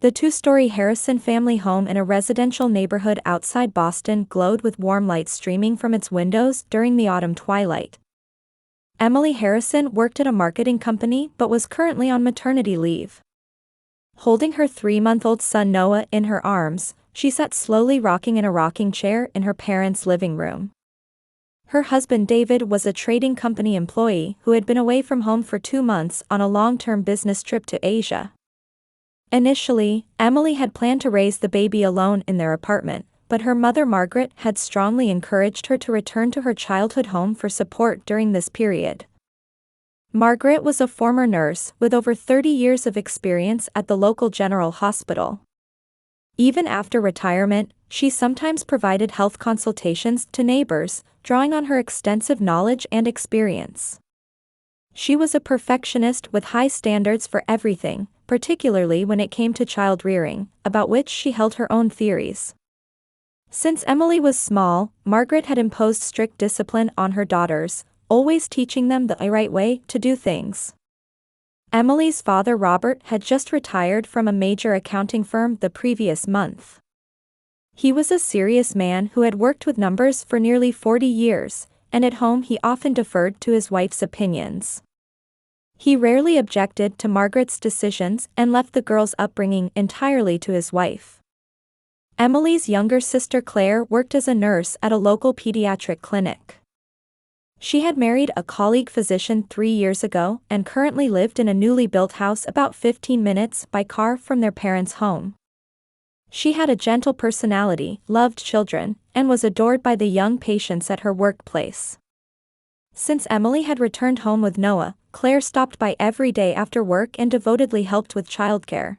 The two-story Harrison family home in a residential neighborhood outside Boston glowed with warm light streaming from its windows during the autumn twilight. Emily Harrison worked at a marketing company but was currently on maternity leave. Holding her 3-month-old son Noah in her arms, she sat slowly rocking in a rocking chair in her parents' living room. Her husband David was a trading company employee who had been away from home for 2 months on a long-term business trip to Asia. Initially, Emily had planned to raise the baby alone in their apartment, but her mother Margaret had strongly encouraged her to return to her childhood home for support during this period. Margaret was a former nurse with over 30 years of experience at the local general hospital. Even after retirement, she sometimes provided health consultations to neighbors, drawing on her extensive knowledge and experience. She was a perfectionist with high standards for everything, particularly when it came to child rearing, about which she held her own theories. Since Emily was small, Margaret had imposed strict discipline on her daughters, always teaching them the right way to do things. Emily's father Robert had just retired from a major accounting firm the previous month. He was a serious man who had worked with numbers for nearly 40 years, and at home he often deferred to his wife's opinions. He rarely objected to Margaret's decisions and left the girls' upbringing entirely to his wife. Emily's younger sister Clare worked as a nurse at a local pediatric clinic. She had married a colleague physician 3 years ago and currently lived in a newly built house about 15 minutes by car from their parents' home. She had a gentle personality, loved children, and was adored by the young patients at her workplace. Since Emily had returned home with Noah, Claire stopped by every day after work and devotedly helped with childcare.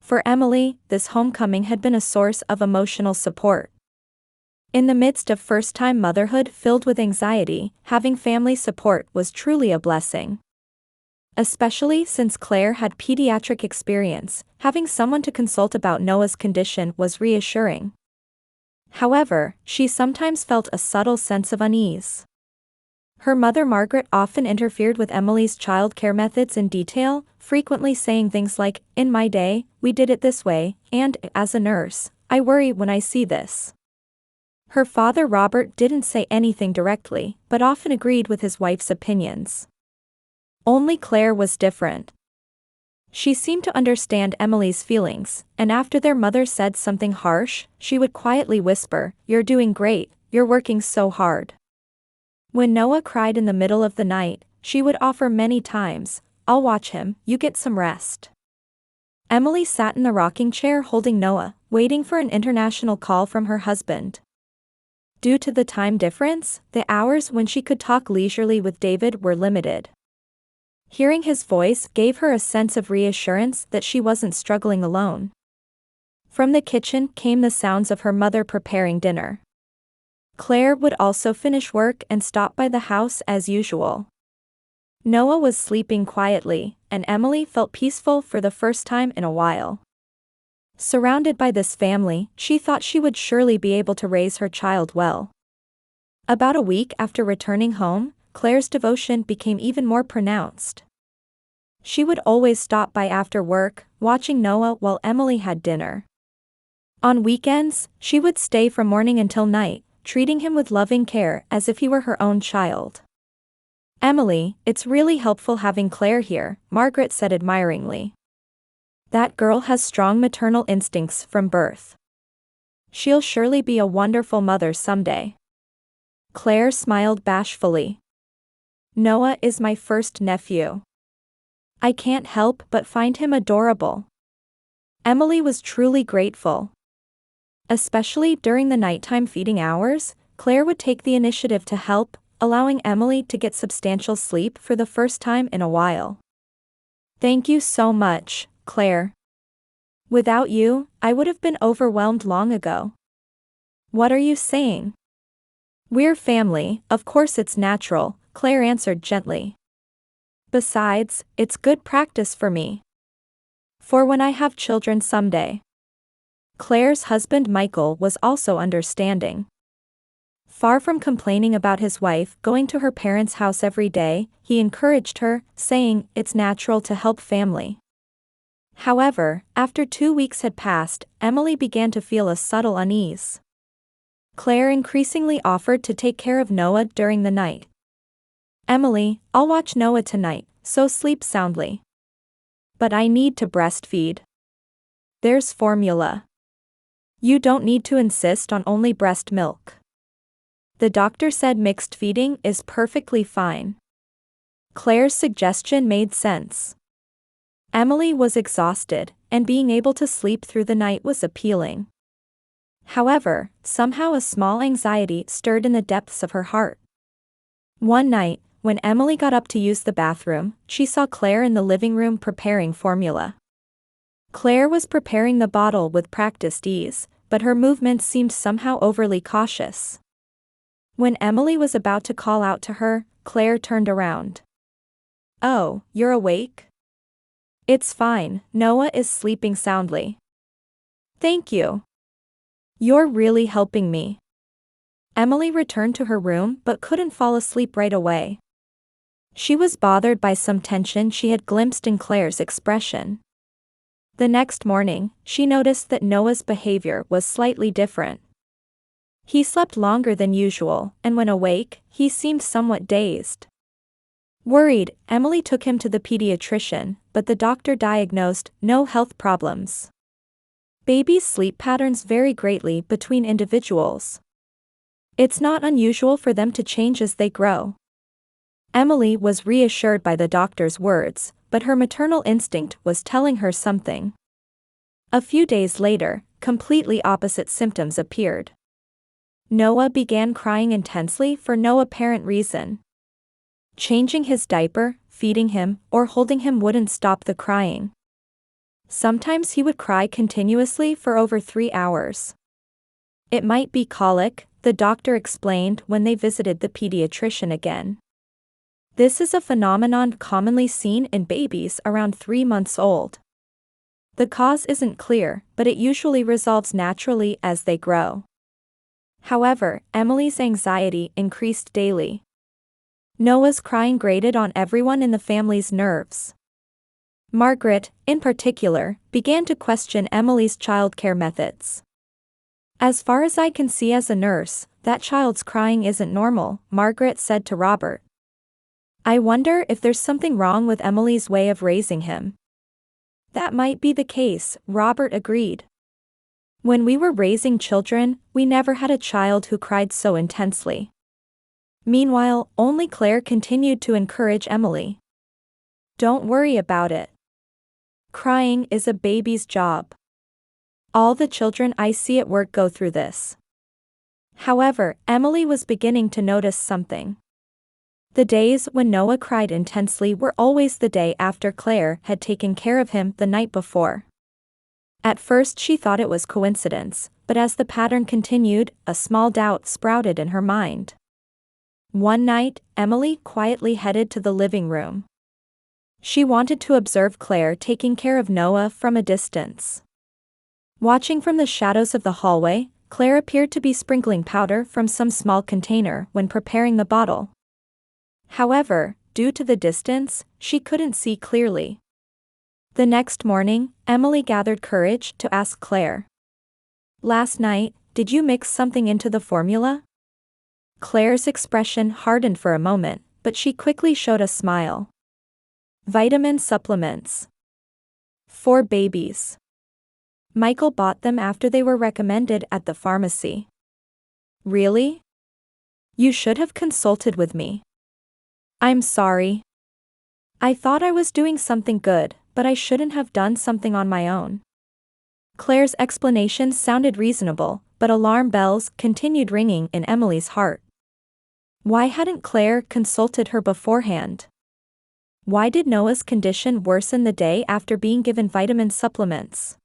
For Emily, this homecoming had been a source of emotional support. In the midst of first-time motherhood filled with anxiety, having family support was truly a blessing. Especially since Claire had pediatric experience, having someone to consult about Noah's condition was reassuring. However, she sometimes felt a subtle sense of unease. Her mother Margaret often interfered with Emily's childcare methods in detail, frequently saying things like, "In my day, we did it this way," and, "As a nurse, I worry when I see this." Her father Robert didn't say anything directly, but often agreed with his wife's opinions. Only Claire was different. She seemed to understand Emily's feelings, and after their mother said something harsh, she would quietly whisper, "You're doing great, you're working so hard." When Noah cried in the middle of the night, she would offer many times, "I'll watch him, you get some rest." Emily sat in the rocking chair holding Noah, waiting for an international call from her husband. Due to the time difference, the hours when she could talk leisurely with David were limited. Hearing his voice gave her a sense of reassurance that she wasn't struggling alone. From the kitchen came the sounds of her mother preparing dinner. Claire would also finish work and stop by the house as usual. Noah was sleeping quietly, and Emily felt peaceful for the first time in a while. Surrounded by this family, she thought she would surely be able to raise her child well. About a week after returning home, Claire's devotion became even more pronounced. She would always stop by after work, watching Noah while Emily had dinner. On weekends, she would stay from morning until night, treating him with loving care as if he were her own child. "Emily, it's really helpful having Claire here," Margaret said admiringly. "That girl has strong maternal instincts from birth. She'll surely be a wonderful mother someday." Claire smiled bashfully. "Noah is my first nephew. I can't help but find him adorable." Emily was truly grateful. Especially during the nighttime feeding hours, Claire would take the initiative to help, allowing Emily to get substantial sleep for the first time in a while. "Thank you so much, Claire. Without you, I would have been overwhelmed long ago." "What are you saying?" "We're family, of course it's natural," Claire answered gently. "Besides, it's good practice for me. For when I have children someday." Claire's husband Michael was also understanding. Far from complaining about his wife going to her parents' house every day, he encouraged her, saying, "It's natural to help family." However, after 2 weeks had passed, Emily began to feel a subtle unease. Claire increasingly offered to take care of Noah during the night. "Emily, I'll watch Noah tonight, so sleep soundly." "But I need to breastfeed." "There's formula." "You don't need to insist on only breast milk." "The doctor said mixed feeding is perfectly fine." Claire's suggestion made sense. Emily was exhausted, and being able to sleep through the night was appealing. However, somehow a small anxiety stirred in the depths of her heart. One night, when Emily got up to use the bathroom, she saw Claire in the living room preparing formula. Claire was preparing the bottle with practiced ease, but her movements seemed somehow overly cautious. When Emily was about to call out to her, Claire turned around. "Oh, you're awake?" "It's fine, Noah is sleeping soundly." "Thank you. You're really helping me." Emily returned to her room but couldn't fall asleep right away. She was bothered by some tension she had glimpsed in Claire's expression. The next morning, she noticed that Noah's behavior was slightly different. He slept longer than usual, and when awake, he seemed somewhat dazed. Worried, Emily took him to the pediatrician, but the doctor diagnosed no health problems. Babies' sleep patterns vary greatly between individuals. It's not unusual for them to change as they grow. Emily was reassured by the doctor's words, but her maternal instinct was telling her something. A few days later, completely opposite symptoms appeared. Noah began crying intensely for no apparent reason. Changing his diaper, feeding him, or holding him wouldn't stop the crying. Sometimes he would cry continuously for over 3 hours. It might be colic, the doctor explained when they visited the pediatrician again. This is a phenomenon commonly seen in babies around 3 months old. The cause isn't clear, but it usually resolves naturally as they grow. However, Emily's anxiety increased daily. Noah's crying grated on everyone in the family's nerves. Margaret, in particular, began to question Emily's childcare methods. "As far as I can see as a nurse, that child's crying isn't normal," Margaret said to Robert. "I wonder if there's something wrong with Emily's way of raising him." "That might be the case," Robert agreed. "When we were raising children, we never had a child who cried so intensely." Meanwhile, only Claire continued to encourage Emily. "Don't worry about it. Crying is a baby's job. All the children I see at work go through this." However, Emily was beginning to notice something. The days when Noah cried intensely were always the day after Claire had taken care of him the night before. At first she thought it was coincidence, but as the pattern continued, a small doubt sprouted in her mind. One night, Emily quietly headed to the living room. She wanted to observe Claire taking care of Noah from a distance. Watching from the shadows of the hallway, Claire appeared to be sprinkling powder from some small container when preparing the bottle. However, due to the distance, she couldn't see clearly. The next morning, Emily gathered courage to ask Claire. "Last night, did you mix something into the formula?" Claire's expression hardened for a moment, but she quickly showed a smile. "Vitamin supplements. For babies. Michael bought them after they were recommended at the pharmacy." "Really? You should have consulted with me." "I'm sorry. I thought I was doing something good, but I shouldn't have done something on my own." Claire's explanation sounded reasonable, but alarm bells continued ringing in Emily's heart. Why hadn't Claire consulted her beforehand? Why did Noah's condition worsen the day after being given vitamin supplements?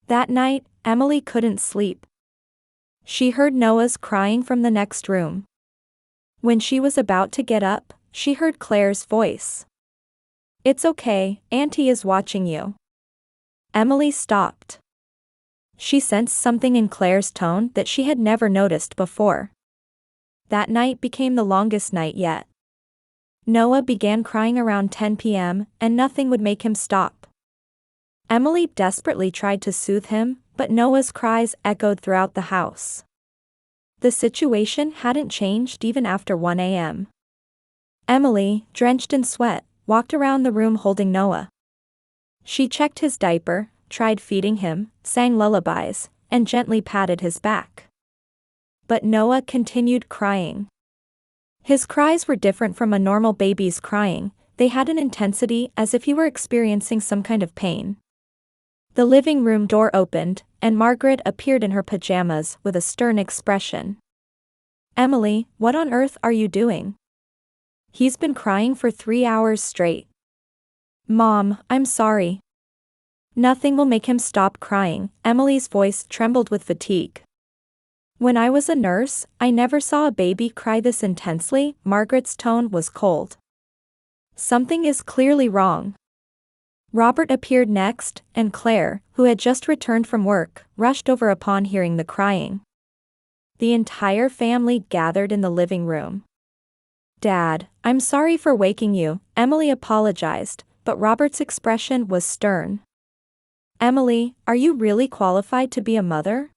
That night, Emily couldn't sleep. She heard Noah's crying from the next room. When she was about to get up, she heard Claire's voice. "It's okay, Auntie is watching you." Emily stopped. She sensed something in Claire's tone that she had never noticed before. That night became the longest night yet. Noah began crying around 10 p.m., and nothing would make him stop. Emily desperately tried to soothe him, but Noah's cries echoed throughout the house. The situation hadn't changed even after 1 a.m. Emily, drenched in sweat, walked around the room holding Noah. She checked his diaper, tried feeding him, sang lullabies, and gently patted his back. But Noah continued crying. His cries were different from a normal baby's crying. They had an intensity as if he were experiencing some kind of pain. The living room door opened, and Margaret appeared in her pajamas with a stern expression. "Emily, what on earth are you doing? He's been crying for 3 hours straight." "Mom, I'm sorry." "Nothing will make him stop crying." Emily's voice trembled with fatigue. "When I was a nurse, I never saw a baby cry this intensely." Margaret's tone was cold. "Something is clearly wrong." Robert appeared next, and Claire, who had just returned from work, rushed over upon hearing the crying. The entire family gathered in the living room. "Dad, I'm sorry for waking you," Emily apologized, but Robert's expression was stern. "Emily, are you really qualified to be a mother?"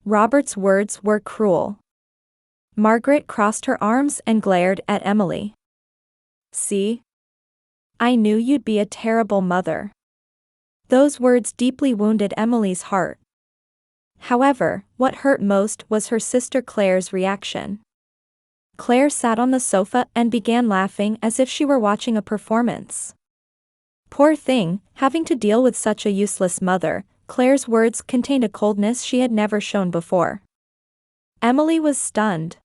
Robert's words were cruel. Margaret crossed her arms and glared at Emily. "See? I knew you'd be a terrible mother." Those words deeply wounded Emily's heart. However, what hurt most was her sister Claire's reaction. Claire sat on the sofa and began laughing as if she were watching a performance. Poor thing, having to deal with such a useless mother. Claire's words contained a coldness she had never shown before. Emily was stunned.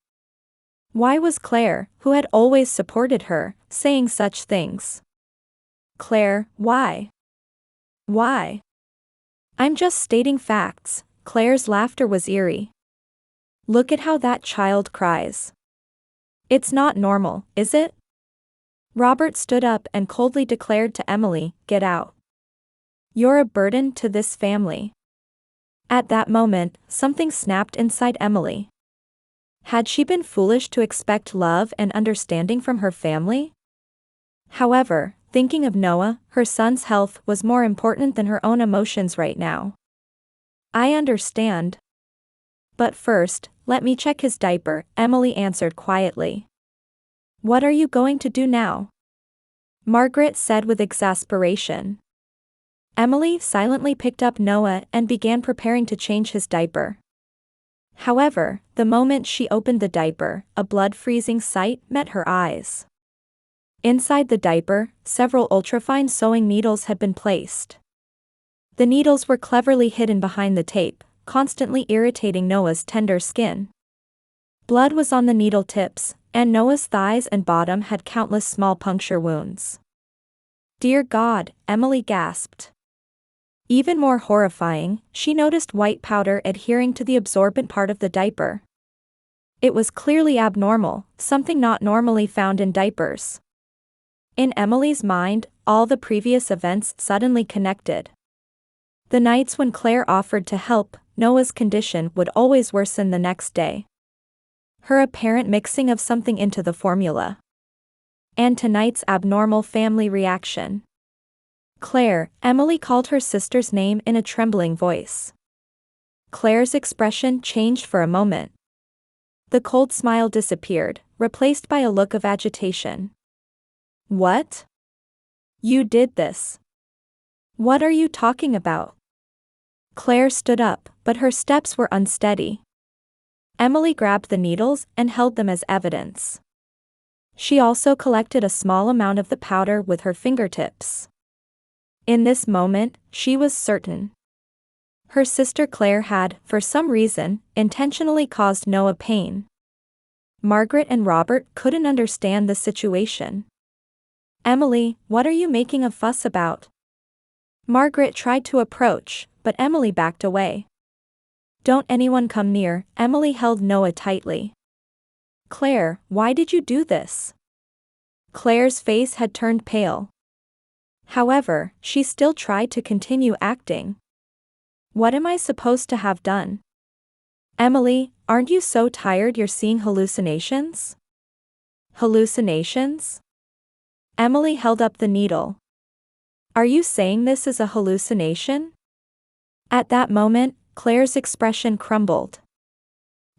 Why was Claire, who had always supported her, saying such things? "Claire, why? Why? I'm just stating facts." Claire's laughter was eerie. "Look at how that child cries. It's not normal, is it?" Robert stood up and coldly declared to Emily, "Get out. You're a burden to this family." At that moment, something snapped inside Emily. Had she been foolish to expect love and understanding from her family? However, thinking of Noah, her son's health was more important than her own emotions right now. "I understand. But first, let me check his diaper," Emily answered quietly. "What are you going to do now?" Margaret said with exasperation. Emily silently picked up Noah and began preparing to change his diaper. However, the moment she opened the diaper, a blood-freezing sight met her eyes. Inside the diaper, several ultrafine sewing needles had been placed. The needles were cleverly hidden behind the tape, constantly irritating Noah's tender skin. Blood was on the needle tips, and Noah's thighs and bottom had countless small puncture wounds. "Dear God," Emily gasped. Even more horrifying, she noticed white powder adhering to the absorbent part of the diaper. It was clearly abnormal, something not normally found in diapers. In Emily's mind, all the previous events suddenly connected. The nights when Claire offered to help, Noah's condition would always worsen the next day. Her apparent mixing of something into the formula. And tonight's abnormal family reaction. "Claire," Emily called her sister's name in a trembling voice. Claire's expression changed for a moment. The cold smile disappeared, replaced by a look of agitation. "What? You did this? What are you talking about?" Claire stood up, but her steps were unsteady. Emily grabbed the needles and held them as evidence. She also collected a small amount of the powder with her fingertips. In this moment, she was certain. Her sister Claire had, for some reason, intentionally caused Noah pain. Margaret and Robert couldn't understand the situation. "Emily, what are you making a fuss about?" Margaret tried to approach, but Emily backed away. "Don't anyone come near," Emily held Noah tightly. "Claire, why did you do this?" Claire's face had turned pale. However, she still tried to continue acting. "What am I supposed to have done?" "Emily, aren't you so tired you're seeing hallucinations?" "Hallucinations?" Emily held up the needle. Are you saying this is a hallucination? At that moment, Claire's expression crumbled.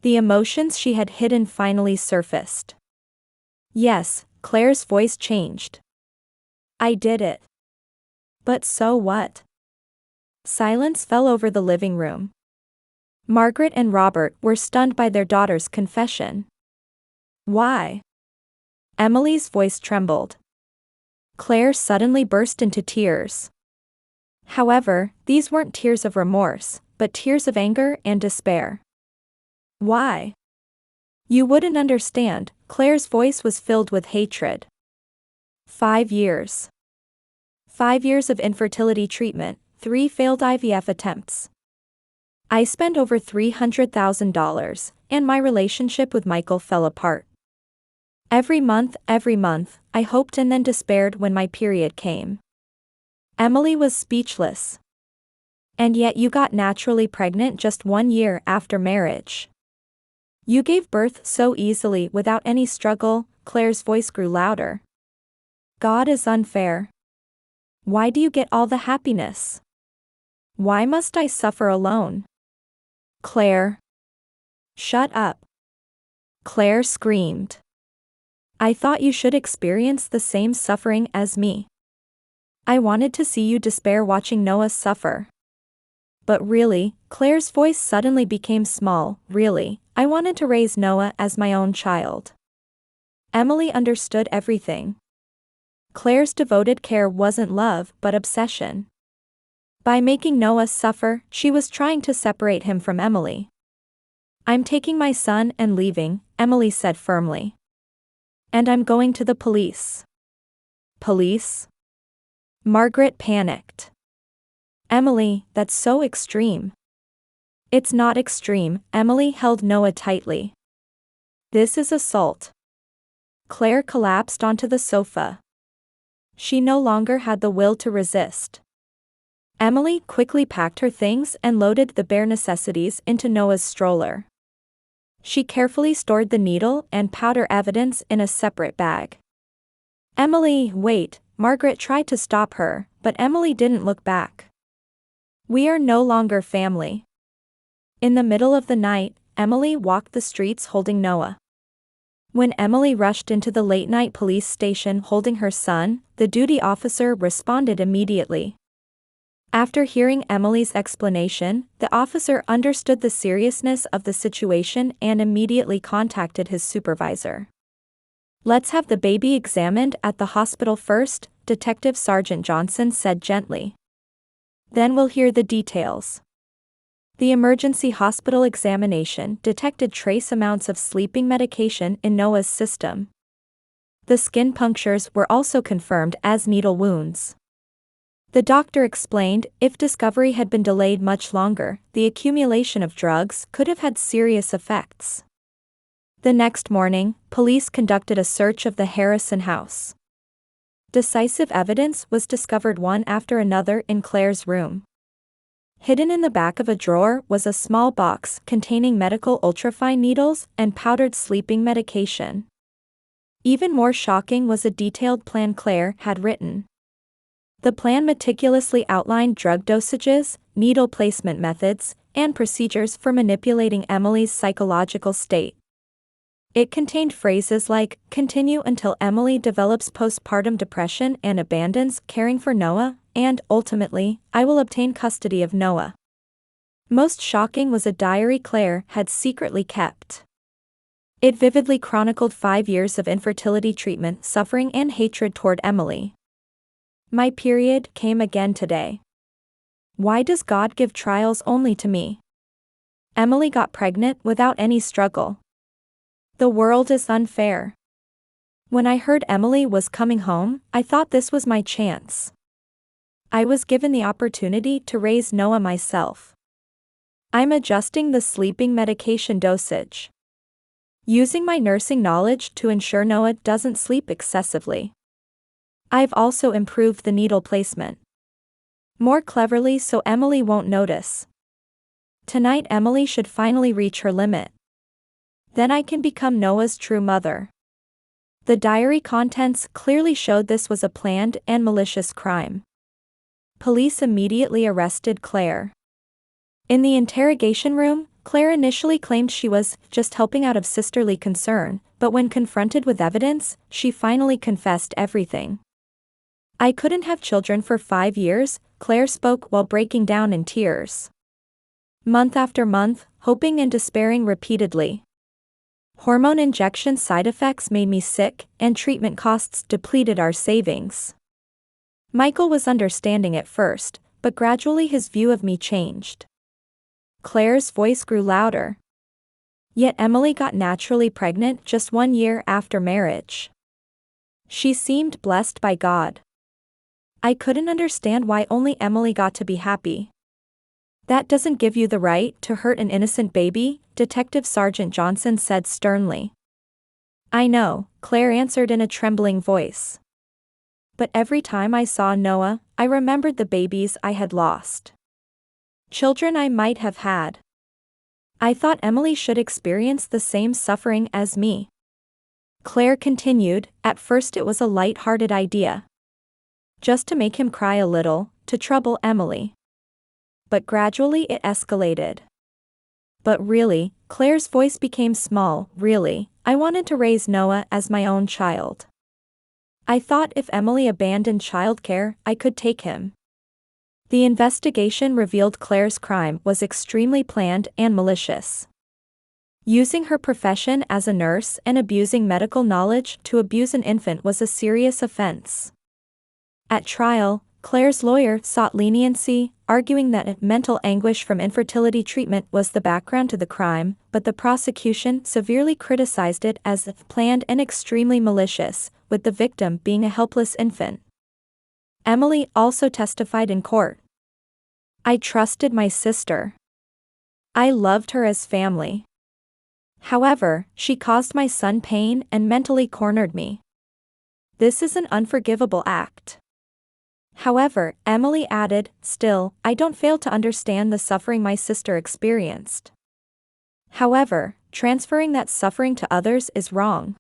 The emotions she had hidden finally surfaced. Yes, Claire's voice changed. I did it. But so what? Silence fell over the living room. Margaret and Robert were stunned by their daughter's confession. Why? Emily's voice trembled. Claire suddenly burst into tears. However, these weren't tears of remorse, but tears of anger and despair. Why? You wouldn't understand, Claire's voice was filled with hatred. 5 years. 5 years of infertility treatment, 3 failed IVF attempts. I spent over $300,000, and my relationship with Michael fell apart. Every month, I hoped and then despaired when my period came. Emily was speechless. And yet you got naturally pregnant just 1 year after marriage. You gave birth so easily without any struggle, Claire's voice grew louder. God is unfair. Why do you get all the happiness? Why must I suffer alone? Claire. Shut up. Claire screamed. I thought you should experience the same suffering as me. I wanted to see you despair watching Noah suffer. But really, Claire's voice suddenly became small, really, I wanted to raise Noah as my own child. Emily understood everything. Claire's devoted care wasn't love but obsession. By making Noah suffer, she was trying to separate him from Emily. I'm taking my son and leaving, Emily said firmly. And I'm going to the police. Police? Margaret panicked. Emily, that's so extreme. It's not extreme, Emily held Noah tightly. This is assault. Claire collapsed onto the sofa. She no longer had the will to resist. Emily quickly packed her things and loaded the bare necessities into Noah's stroller. She carefully stored the needle and powder evidence in a separate bag. Emily, wait, Margaret tried to stop her, but Emily didn't look back. We are no longer family. In the middle of the night, Emily walked the streets holding Noah. When Emily rushed into the late-night police station holding her son, the duty officer responded immediately. After hearing Emily's explanation, the officer understood the seriousness of the situation and immediately contacted his supervisor. Let's have the baby examined at the hospital first, Detective Sergeant Johnson said gently. Then we'll hear the details. The emergency hospital examination detected trace amounts of sleeping medication in Noah's system. The skin punctures were also confirmed as needle wounds. The doctor explained, if discovery had been delayed much longer, the accumulation of drugs could have had serious effects. The next morning, police conducted a search of the Harrison house. Decisive evidence was discovered one after another in Claire's room. Hidden in the back of a drawer was a small box containing medical ultrafine needles and powdered sleeping medication. Even more shocking was a detailed plan Claire had written. The plan meticulously outlined drug dosages, needle placement methods, and procedures for manipulating Emily's psychological state. It contained phrases like, continue until Emily develops postpartum depression and abandons caring for Noah, and, ultimately, I will obtain custody of Noah. Most shocking was a diary Claire had secretly kept. It vividly chronicled 5 years of infertility treatment, suffering, and hatred toward Emily. My period came again today. Why does God give trials only to me? Emily got pregnant without any struggle. The world is unfair. When I heard Emily was coming home, I thought this was my chance. I was given the opportunity to raise Noah myself. I'm adjusting the sleeping medication dosage. Using my nursing knowledge to ensure Noah doesn't sleep excessively. I've also improved the needle placement. More cleverly so Emily won't notice. Tonight Emily should finally reach her limit. Then I can become Noah's true mother. The diary contents clearly showed this was a planned and malicious crime. Police immediately arrested Clare. In the interrogation room, Clare initially claimed she was just helping out of sisterly concern, but when confronted with evidence, she finally confessed everything. "I couldn't have children for 5 years," Clare spoke while breaking down in tears. "Month after month, hoping and despairing repeatedly. Hormone injection side effects made me sick, and treatment costs depleted our savings." Michael was understanding at first, but gradually his view of me changed. Clare's voice grew louder. Yet Emily got naturally pregnant just 1 year after marriage. She seemed blessed by God. I couldn't understand why only Emily got to be happy. "That doesn't give you the right to hurt an innocent baby," Detective Sergeant Johnson said sternly. "I know," Clare answered in a trembling voice. "But every time I saw Noah, I remembered the babies I had lost. Children I might have had. I thought Emily should experience the same suffering as me." Clare continued, "At first it was a light-hearted idea. Just to make him cry a little, to trouble Emily. But gradually it escalated. But really," Clare's voice became small, "really, I wanted to raise Noah as my own child. I thought if Emily abandoned childcare, I could take him." The investigation revealed Clare's crime was extremely planned and malicious. Using her profession as a nurse and abusing medical knowledge to abuse an infant was a serious offense. At trial, Clare's lawyer sought leniency, arguing that mental anguish from infertility treatment was the background to the crime, but the prosecution severely criticized it as planned and extremely malicious, with the victim being a helpless infant. Emily also testified in court. "I trusted my sister. I loved her as family. However, she caused my son pain and mentally cornered me. This is an unforgivable act." However, Emily added, "Still, I don't fail to understand the suffering my sister experienced. However, transferring that suffering to others is wrong."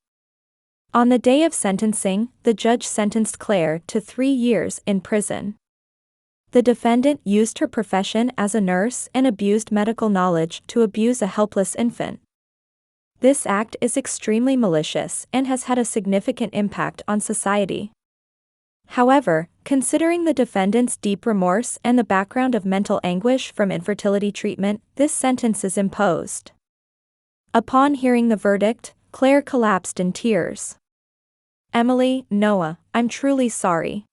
On the day of sentencing, the judge sentenced Clare to 3 years in prison. The defendant used her profession as a nurse and abused medical knowledge to abuse a helpless infant. This act is extremely malicious and has had a significant impact on society. However, considering the defendant's deep remorse and the background of mental anguish from infertility treatment, this sentence is imposed. Upon hearing the verdict, Clare collapsed in tears. "Emily, Noah, I'm truly sorry.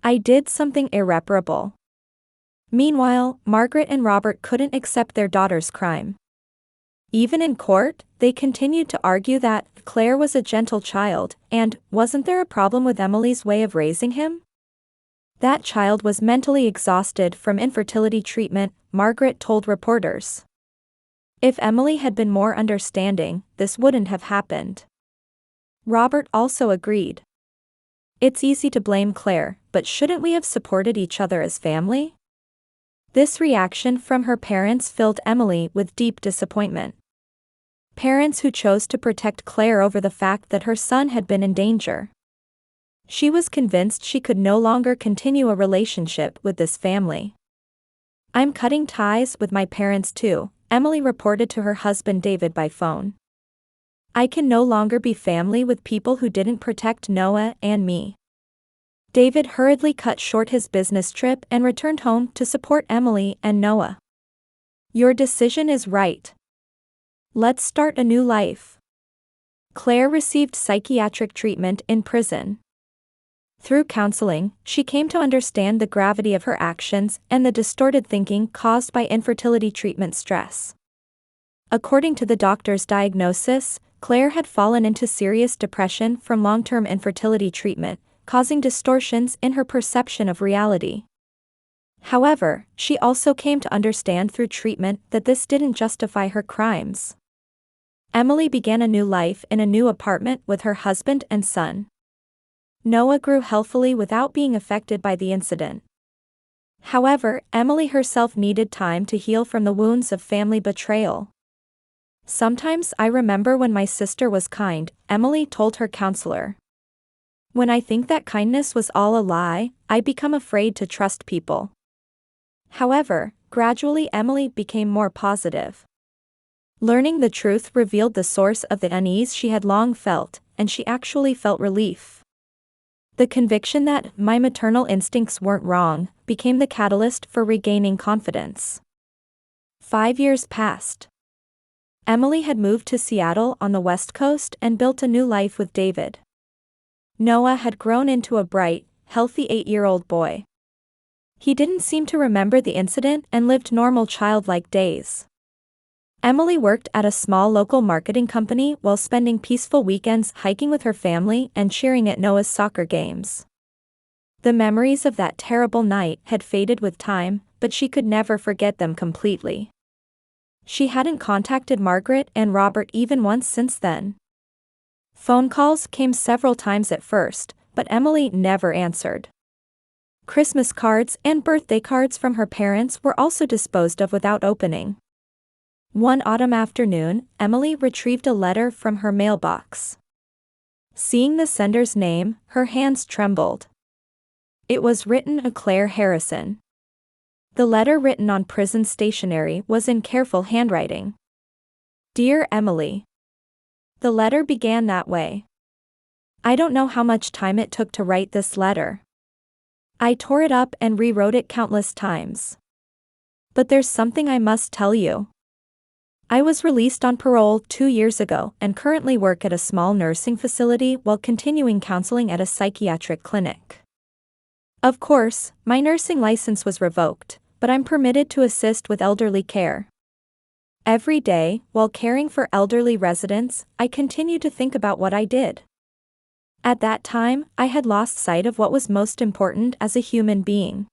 I did something irreparable." Meanwhile, Margaret and Robert couldn't accept their daughter's crime. Even in court, they continued to argue that Clare was a gentle child, and wasn't there a problem with Emily's way of raising him? That child was mentally exhausted from infertility treatment, Margaret told reporters. If Emily had been more understanding, this wouldn't have happened. Robert also agreed. "It's easy to blame Clare, but shouldn't we have supported each other as family?" This reaction from her parents filled Emily with deep disappointment. Parents who chose to protect Clare over the fact that her son had been in danger. She was convinced she could no longer continue a relationship with this family. "I'm cutting ties with my parents too," Emily reported to her husband David by phone. "I can no longer be family with people who didn't protect Noah and me." David hurriedly cut short his business trip and returned home to support Emily and Noah. "Your decision is right. Let's start a new life." Clare received psychiatric treatment in prison. Through counseling, she came to understand the gravity of her actions and the distorted thinking caused by infertility treatment stress. According to the doctor's diagnosis, Clare had fallen into serious depression from long-term infertility treatment, causing distortions in her perception of reality. However, she also came to understand through treatment that this didn't justify her crimes. Emily began a new life in a new apartment with her husband and son. Noah grew healthily without being affected by the incident. However, Emily herself needed time to heal from the wounds of family betrayal. "Sometimes I remember when my sister was kind," Emily told her counselor. When I think that kindness was all a lie, I become afraid to trust people. However, gradually Emily became more positive. Learning the truth revealed the source of the unease she had long felt, and she actually felt relief. The conviction that my maternal instincts weren't wrong became the catalyst for regaining confidence. 5 years passed. Emily had moved to Seattle on the West Coast and built a new life with David. Noah had grown into a bright, healthy 8-year-old boy. He didn't seem to remember the incident and lived normal childlike days. Emily worked at a small local marketing company while spending peaceful weekends hiking with her family and cheering at Noah's soccer games. The memories of that terrible night had faded with time, but she could never forget them completely. She hadn't contacted Margaret and Robert even once since then. Phone calls came several times at first, but Emily never answered. Christmas cards and birthday cards from her parents were also disposed of without opening. One autumn afternoon, Emily retrieved a letter from her mailbox. Seeing the sender's name, her hands trembled. It was written to Clare Harrison. The letter, written on prison stationery, was in careful handwriting. Dear Emily. The letter began that way. I don't know how much time it took to write this letter. I tore it up and rewrote it countless times. But there's something I must tell you. I was released on parole 2 years ago and currently work at a small nursing facility while continuing counseling at a psychiatric clinic. Of course, my nursing license was revoked, but I'm permitted to assist with elderly care. Every day, while caring for elderly residents, I continue to think about what I did. At that time, I had lost sight of what was most important as a human being.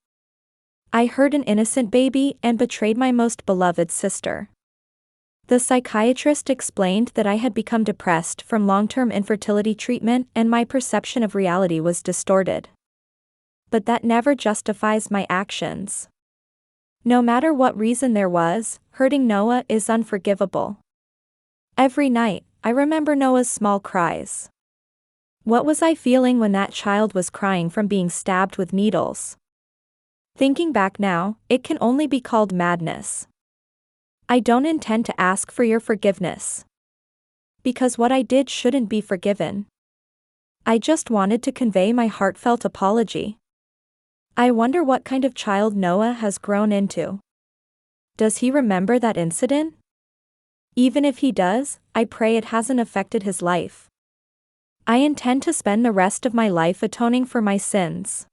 I hurt an innocent baby and betrayed my most beloved sister. The psychiatrist explained that I had become depressed from long-term infertility treatment and my perception of reality was distorted. But that never justifies my actions. No matter what reason there was, hurting Noah is unforgivable. Every night, I remember Noah's small cries. What was I feeling when that child was crying from being stabbed with needles? Thinking back now, it can only be called madness. I don't intend to ask for your forgiveness. Because what I did shouldn't be forgiven. I just wanted to convey my heartfelt apology. I wonder what kind of child Noah has grown into. Does he remember that incident? Even if he does, I pray it hasn't affected his life. I intend to spend the rest of my life atoning for my sins.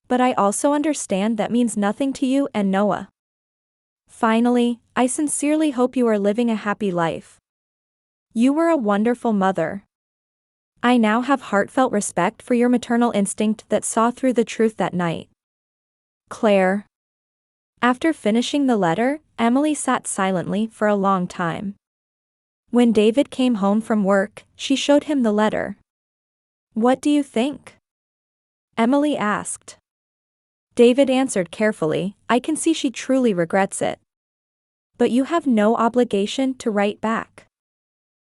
But I also understand that means nothing to you and Noah. Finally, I sincerely hope you are living a happy life. You were a wonderful mother. I now have heartfelt respect for your maternal instinct that saw through the truth that night. Claire. After finishing the letter, Emily sat silently for a long time. When David came home from work, she showed him the letter. What do you think? Emily asked. David answered carefully, I can see she truly regrets it. But you have no obligation to write back.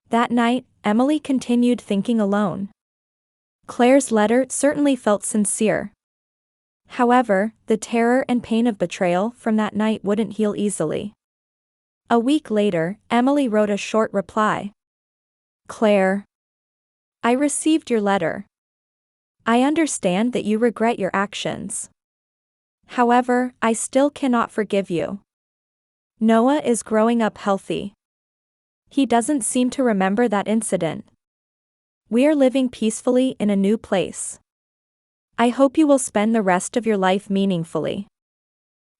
That night, Emily continued thinking alone. Claire's letter certainly felt sincere. However, the terror and pain of betrayal from that night wouldn't heal easily. A week later, Emily wrote a short reply. Claire. I received your letter. I understand that you regret your actions. However, I still cannot forgive you. Noah is growing up healthy. He doesn't seem to remember that incident. We are living peacefully in a new place. I hope you will spend the rest of your life meaningfully.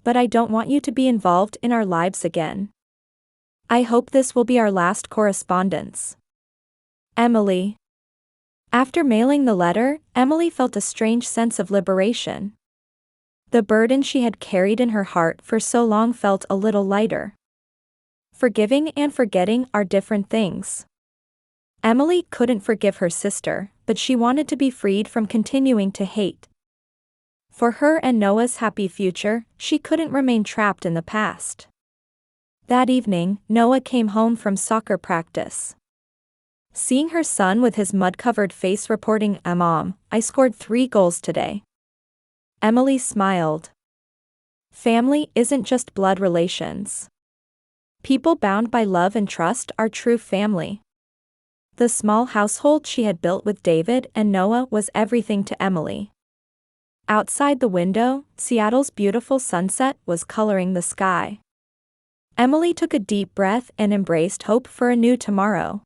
But I don't want you to be involved in our lives again. I hope this will be our last correspondence. Emily. After mailing the letter, Emily felt a strange sense of liberation. The burden she had carried in her heart for so long felt a little lighter. Forgiving and forgetting are different things. Emily couldn't forgive her sister, but she wanted to be freed from continuing to hate. For her and Noah's happy future, she couldn't remain trapped in the past. That evening, Noah came home from soccer practice. Seeing her son with his mud-covered face reporting, "Mom, I scored 3 goals today." Emily smiled. Family isn't just blood relations. People bound by love and trust are true family. The small household she had built with David and Noah was everything to Emily. Outside the window, Seattle's beautiful sunset was coloring the sky. Emily took a deep breath and embraced hope for a new tomorrow.